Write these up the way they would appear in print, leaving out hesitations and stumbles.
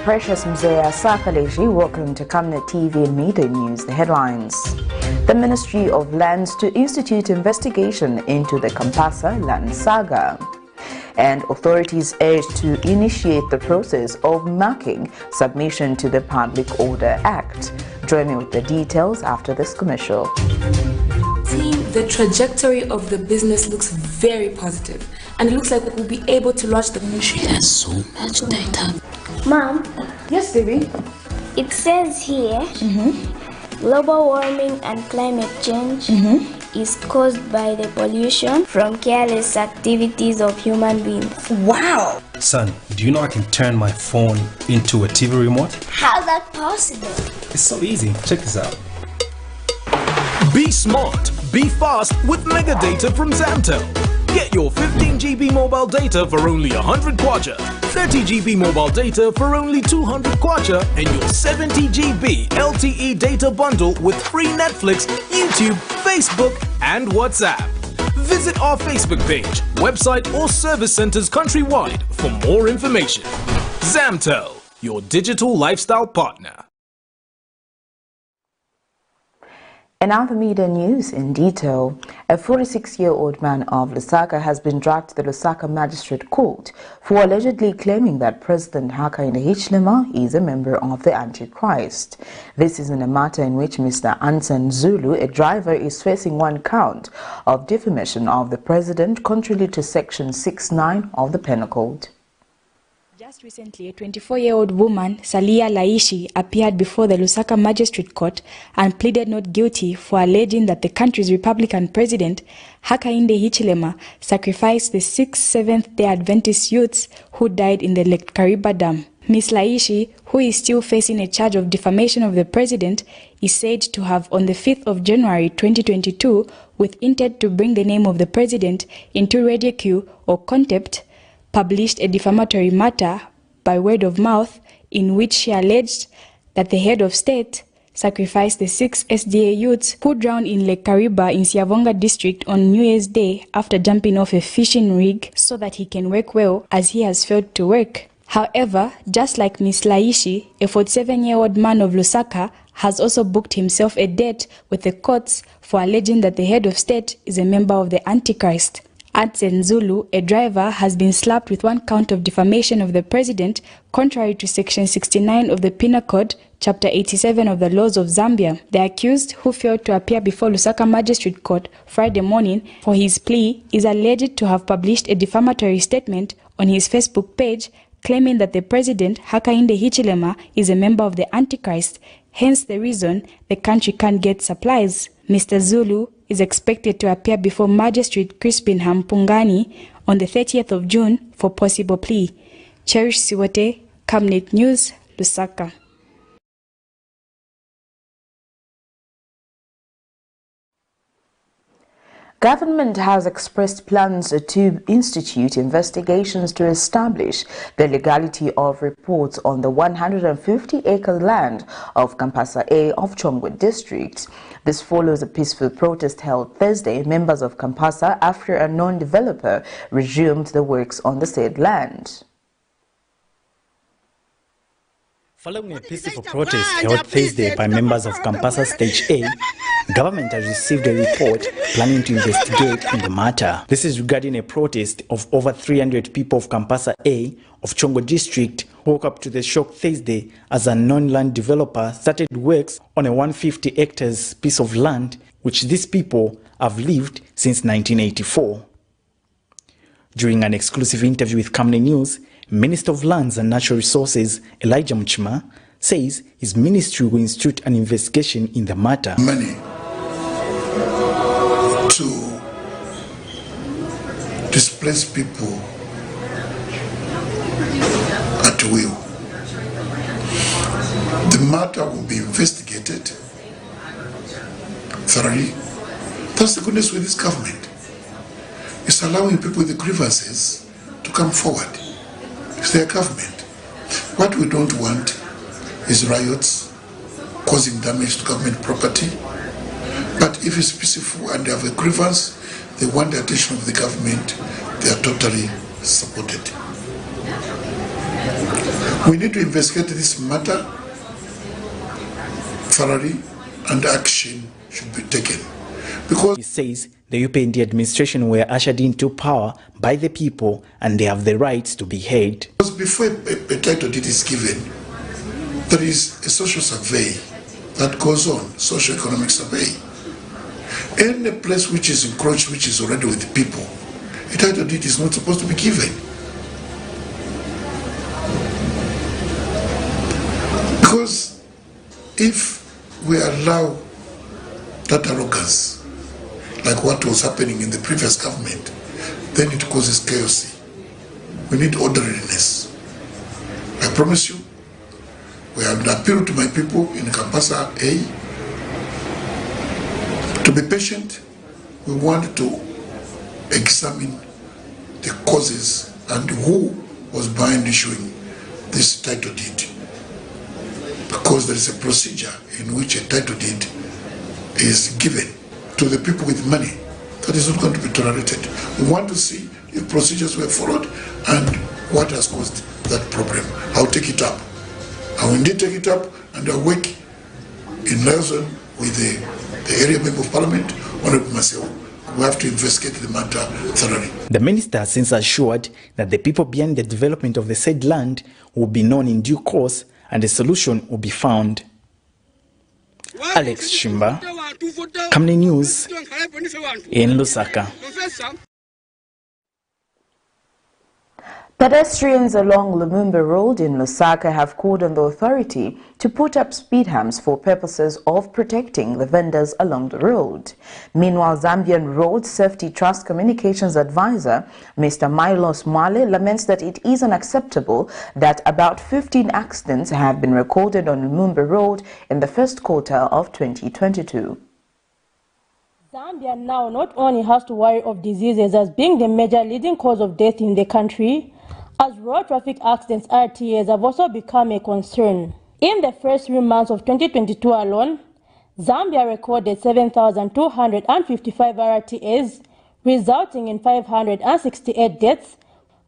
Precious Mzea Sakaleji, welcome to Camnet TV and Midday News. The headlines. The Ministry of Lands to institute investigation into the KAMPASA land saga. And authorities urge to initiate the process of marking submission to the Public Order Act. Join me with the details after this commercial. The trajectory of the business looks very positive, and it looks like we'll be able to launch the ministry. There's so much data. Mom? Yes, baby? It says here, global warming and climate change is caused by the pollution from careless activities of human beings. Wow! Son, do you know I can turn my phone into a TV remote? How's that possible? It's so easy. Check this out. Be smart, be fast with mega data from Zamtel. Get your 15 GB mobile data for only 100 kwacha, 30 GB mobile data for only 200 kwacha, and your 70 GB LTE data bundle with free Netflix, YouTube, Facebook, and WhatsApp. Visit our Facebook page, website, or service centers countrywide for more information. Zamtel, your digital lifestyle partner. And now the media news in detail. A 46-year-old man of Lusaka has been dragged to the Lusaka Magistrate Court for allegedly claiming that President Hakainde Hichilema is a member of the Antichrist. This is in a matter in which Mr. Ansen Zulu, a driver, is facing one count of defamation of the president contrary to Section 6(9) of the Penal Code. Just recently, a 24-year-old woman, Salia Laishi, appeared before the Lusaka Magistrate Court and pleaded not guilty for alleging that the country's Republican president, Hakainde Hichilema, sacrificed the 6th Seventh-day Adventist youths who died in the Lake Kariba Dam. Ms. Laishi, who is still facing a charge of defamation of the president, is said to have, on the 5th of January 2022, with intent to bring the name of the president into ridicule or contempt, published a defamatory matter by word of mouth in which she alleged that the head of state sacrificed the 6 SDA youths who drowned in Lake Kariba in Siavonga district on New Year's Day after jumping off a fishing rig so that he can work well, as he has failed to work. However, just like Ms. Laishi, a 47-year-old man of Lusaka has also booked himself a date with the courts for alleging that the head of state is a member of the Antichrist. Ansen Zulu, a driver, has been slapped with one count of defamation of the president, contrary to Section 69 of the Penal Code, Chapter 87 of the Laws of Zambia. The accused, who failed to appear before Lusaka Magistrate Court Friday morning for his plea, is alleged to have published a defamatory statement on his Facebook page claiming that the president, Hakainde Hichilema, is a member of the Antichrist, hence the reason the country can't get supplies. Mr. Zulu is expected to appear before Magistrate Crispin Hampungani on the 30th of June for possible plea. Cherish Siwote, Camnet News, Lusaka. Government has expressed plans to institute investigations to establish the legality of reports on the 150-acre land of KAMPASA A of Chongwe District. This follows a peaceful protest held Thursday, members of KAMPASA, after a non-developer resumed the works on the said land. Following a peaceful protest held Thursday by members of KAMPASA Stage A, government has received a report planning to investigate in the matter. This is regarding a protest of over 300 people of KAMPASA A of Chongwe District woke up to the shock Thursday as a non-land developer started works on a 150 hectares piece of land which these people have lived since 1984. During an exclusive interview with Camnet News, Minister of Lands and Natural Resources Elijah Mchima says his ministry will institute an investigation in the matter. Money to displace people at will. The matter will be investigated thoroughly. That's the goodness with this government. It's allowing people with the grievances to come forward. It's their government. What we don't want is riots causing damage to government property. But if it's peaceful and they have a grievance, they want the attention of the government, they are totally supported. We need to investigate this matter thoroughly and action should be taken. Because he says the UPND administration were ushered into power by the people and they have the rights to be heard. Because before a title deed is given, there is a social survey that goes on, socio-economic survey. Any place which is encroached, which is already with the people, a title deed is not supposed to be given. Because if we allow that arrogance, like what was happening in the previous government, then it causes chaos. We need orderliness. I promise you, we have appealed to my people in KAMPASA A to be patient. We want to examine the causes and who was behind issuing this title deed. Because there is a procedure in which a title deed is given to the people with money. That is not going to be tolerated. We want to see if procedures were followed and what has caused that problem. I'll take it up. I will indeed take it up and I'll work in liaison with the area member of parliament, Honorable myself. We have to investigate the matter thoroughly. The minister has since assured that the people behind the development of the said land will be known in due course and a solution will be found. Alex Shimba, Camnet News in Lusaka. Pedestrians along Lumumba Road in Lusaka have called on the authority to put up speed humps for purposes of protecting the vendors along the road. Meanwhile, Zambian Road Safety Trust Communications Advisor, Mr. Milos Mwale, laments that it is unacceptable that about 15 accidents have been recorded on Lumumba Road in the first quarter of 2022. Zambia now not only has to worry of diseases as being the major leading cause of death in the country, as road traffic accidents RTAs have also become a concern. In the first 3 months of 2022 alone, Zambia recorded 7,255 RTAs, resulting in 568 deaths,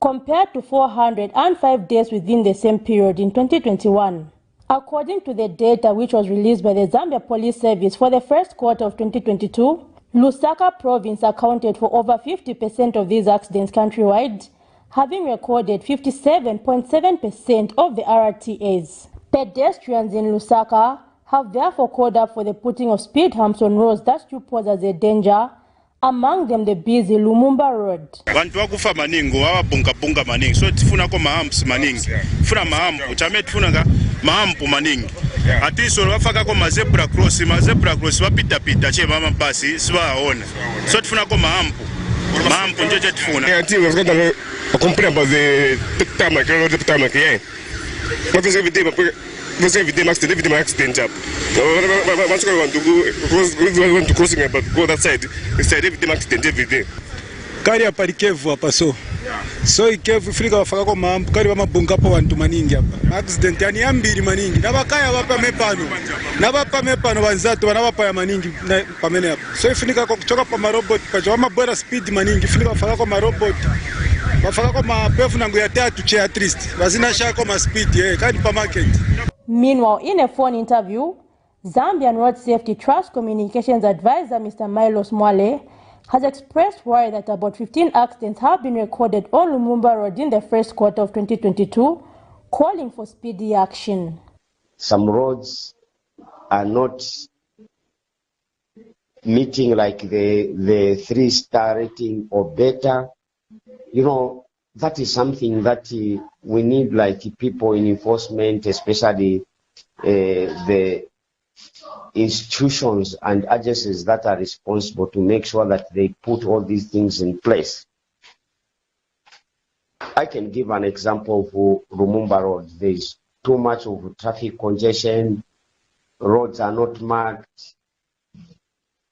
compared to 405 deaths within the same period in 2021. According to the data which was released by the Zambia Police Service for the first quarter of 2022, Lusaka province accounted for over 50% of these accidents countrywide, having recorded 57.7% of the RTAs. Pedestrians in Lusaka have therefore called up for the putting of speed humps on roads that still pose as a danger, among them the busy Lumumba Road. Vantu vakufa maningi wavapunga maningi so tifuna ko mahamps maningi funa mahampu chame tifuna mahampu maningi atiso vafaka ko mazebra cross vapita che mama basi sivaona so tifuna ko mahampu njeje tifuna. I comprends about the time like yeah. What is every day accident up. Once I want to crossing but go that side, instead every day accident every day. Kari aparikevu hapa so ikevu Afrika wafaka kwa mambo kari wamabunga pa wantu maningi hapa. Accident yani ambiri maningi. Nabakaya wapa mepano wanzatu wanawapa ya maningi pamene hapa. So Afrika kwa kuchoka pa marobot pa wama bora speed maningi Afrika wafaka kwa marobot. Wafaka kwa mapefu nangu ya tatu che at least. Wazina shako ma speed kadi pa market. Meanwhile, in a phone interview, Zambian Road Safety Trust Communications Advisor Mr. Milos Mwale has expressed worry that about 15 accidents have been recorded on Lumumba Road in the first quarter of 2022, calling for speedy action. Some roads are not meeting like the 3-star rating or better. You know, that is something that we need, like people in enforcement, especially the institutions and agencies that are responsible to make sure that they put all these things in place. I can give an example of Lumumba Road. There is too much of traffic congestion. Roads are not marked.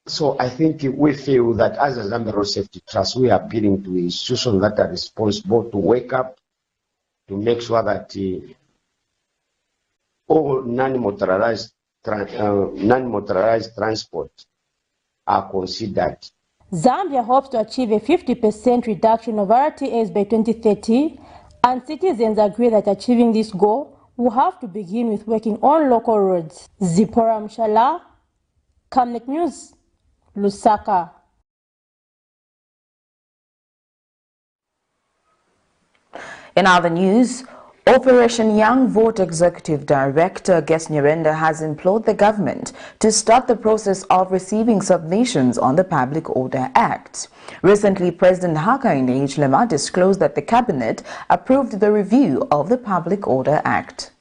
So I think we feel that as a Zambia Road Safety Trust, we are appealing to institutions that are responsible to wake up, to make sure that all non-motorized transport are considered. Zambia hopes to achieve a 50% reduction of RTAs by 2030 And citizens agree that achieving this goal will have to begin with working on local roads. Zipporah Mshala, Camnet News, Lusaka. In other news, Operation Young Vote Executive Director Gesnyerenda has implored the government to start the process of receiving submissions on the Public Order Act. Recently, President Hakainde Hichilema disclosed that the Cabinet approved the review of the Public Order Act.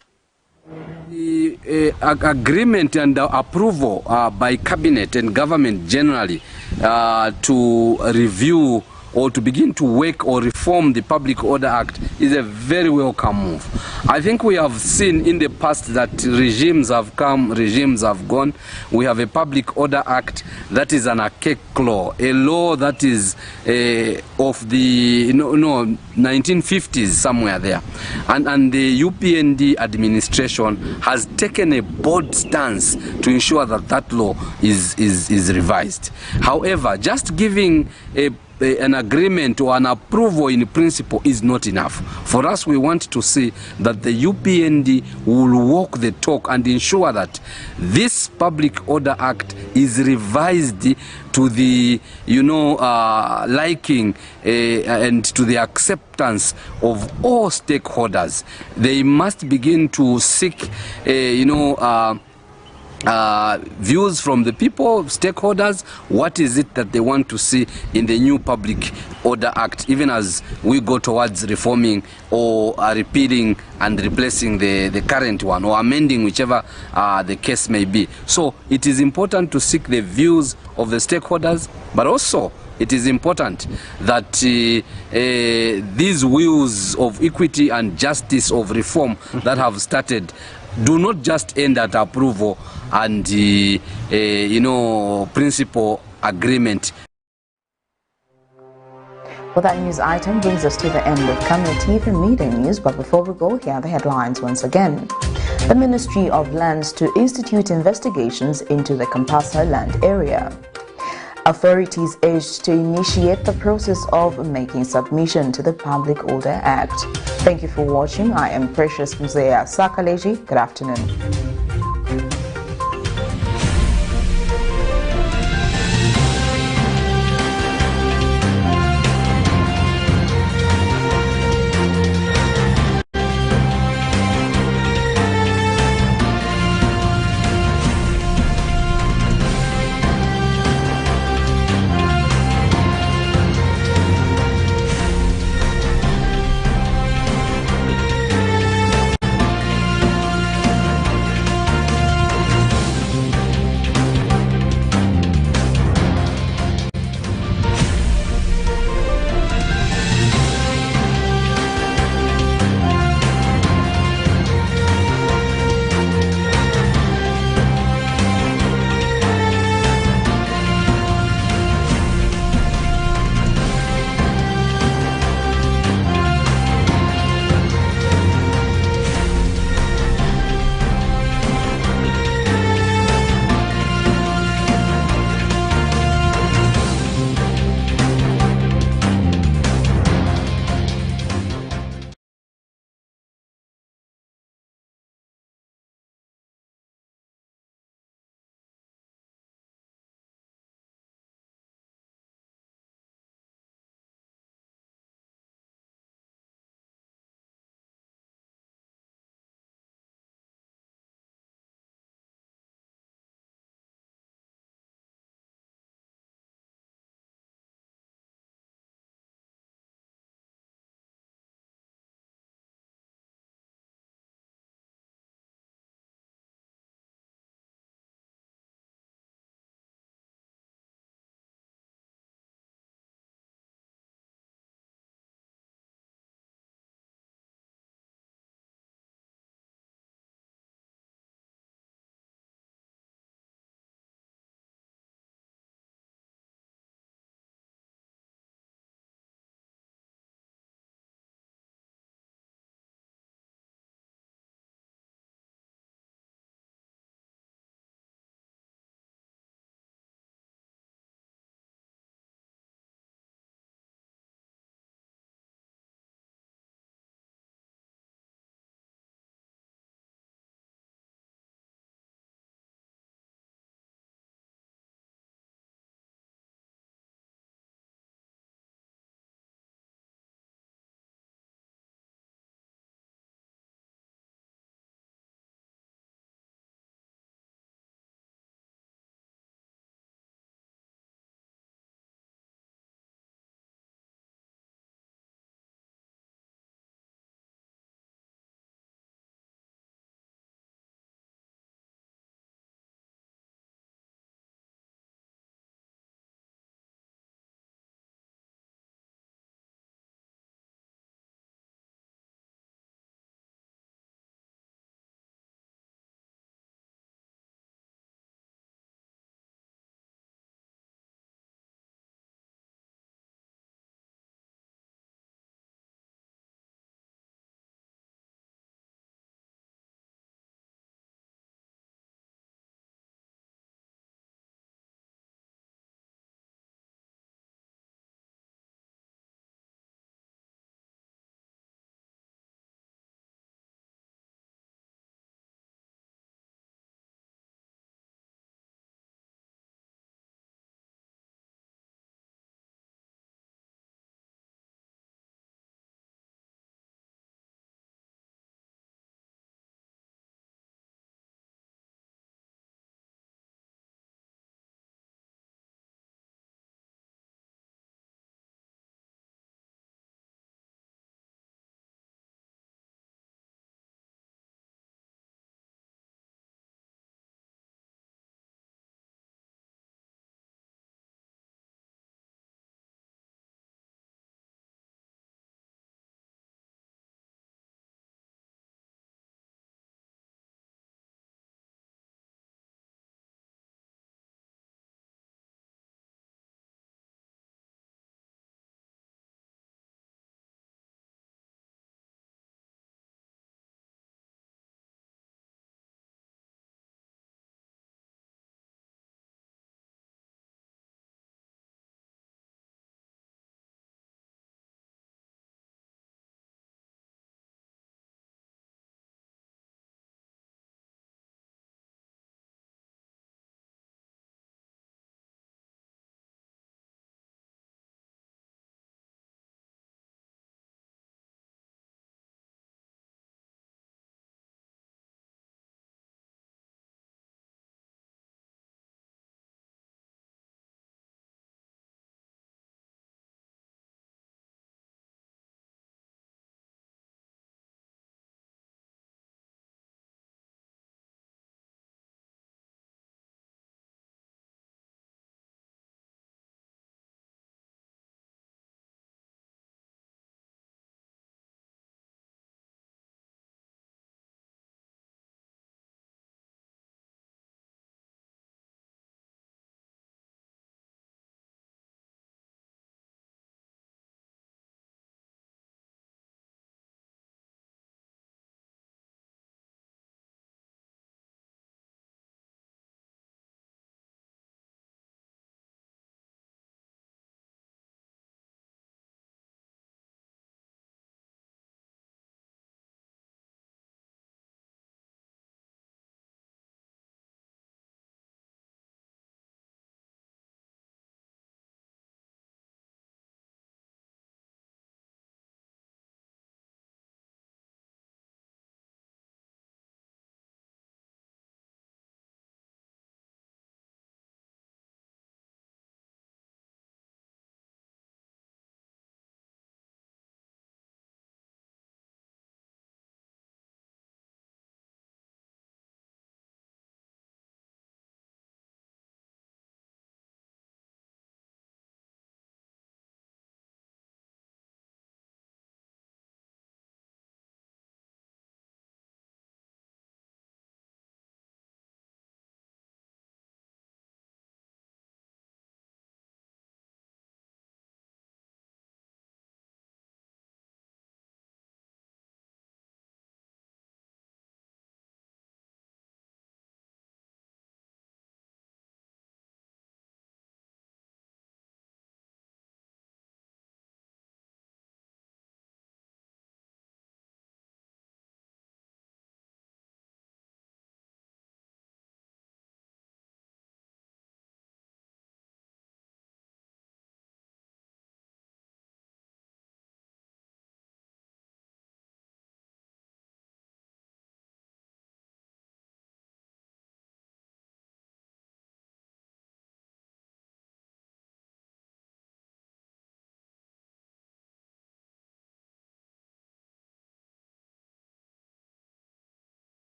The agreement and approval by Cabinet and government generally to review or to begin to work or reform the Public Order Act is a very welcome move. I think we have seen in the past that regimes have come, regimes have gone. We have a Public Order Act that is an archaic law, a law that is of the 1950s, somewhere there. And the UPND administration has taken a bold stance to ensure that that law is revised. However, just giving an agreement or an approval in principle is not enough. For us, we want to see that the UPND will walk the talk and ensure that this Public Order Act is revised to the, liking and to the acceptance of all stakeholders. They must begin to seek, views from the people, stakeholders. What is it that they want to see in the new Public Order Act, even as we go towards reforming or repealing and replacing the current one or amending, whichever the case may be. So it is important to seek the views of the stakeholders, but also it is important that these wheels of equity and justice of reform that have started do not just end at approval and principle agreement. Well, that news item brings us to the end of Camnet TV Midday News, but before we go, here are the headlines once again. The Ministry of Lands to institute investigations into the KAMPASA land area. Authorities urged to initiate the process of making submission to the Public Order Act. Thank you for watching. I am Precious Muzea Sakaleji. Good afternoon.